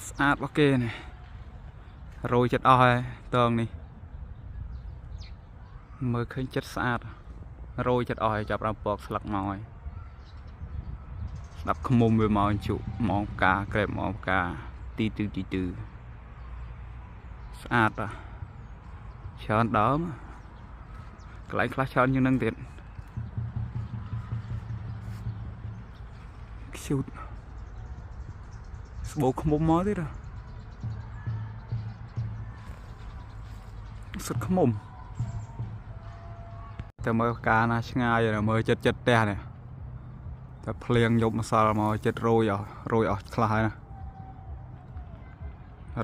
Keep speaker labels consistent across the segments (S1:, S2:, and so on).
S1: ស្អាតរបស់គេនេះរយចិត្តអស់ហើយតងនេះមើលឃើញចិត្តស្អាតរយចិត្តអស់ហើយចាប់ដល់ពកស្លឹកមកហើយស្ដាប់ខ្មុំវាមកជក់មកផ្កាក្រែបមកផ្កាទីទឺស្អាតច្រើនដើមកន្លែងខ្លះច្រើនជាងនឹងទៀតខ្ជូតស្បូរខ្មុំមកទៀតសុទ្ធខ្មុំតែមើលផ្កាណាឆ្ងាយមើលចិត្តផ្ទះនេះតែភ្លៀងយប់ម្សិលមកចិត្តរយអស់ខ្លះហើយណា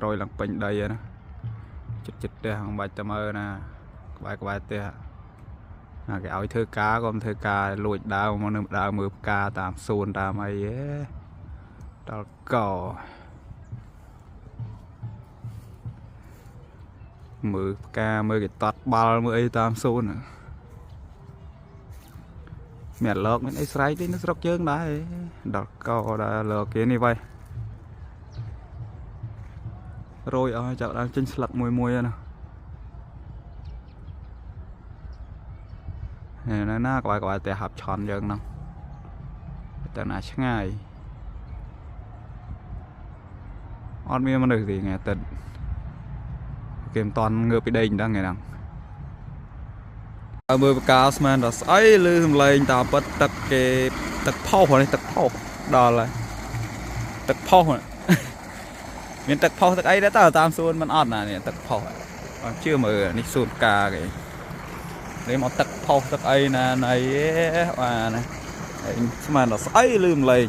S1: រយឡើងពេញដីហើយណាចិត្តផ្ទះមិនបាច់តែមើលណាក្បែរផ្ទះណាគេឲ្យធ្វើការក៏មិនធ្វើការលួចដើរមកនៅដើរមើលផ្កាតាមសួនតាមអីដល់កមើលផ្កាមើលគេតត់បាល់មើលអីតាមសួនមានឡកមានអីស្រែកទេនៅស្រុកយើងដែរដល់កដែរឡកគេនេះវ៉ៃរយអស់ចាប់ដល់ចេញស្លឹកមួយណាណាក្បែរតែហាប់ឆន់យើងហ្នឹងតែណាឆ្ងាយអត់មានមនុស្សទេថ្ងៃទឹកគេមិនតន់ងើបពីដីអញ្ចឹងថ្ងៃហ្នឹងមើលបកាស្មានដល់ស្អីលឺសំឡេងតាពិតទឹកគេទឹកផុសនេះទឹកផុសដល់ហើយទឹកផុសមានទឹកផុសទឹកអីដែរតើតាមសួនមិនអត់ណានេះទឹកផុសអត់ជឿមើលនេះសួនផ្កាគេនេះមកទឹកផុសទឹកអីណាណៃបាទណាស្មានដល់ស្អីលឺសំឡេង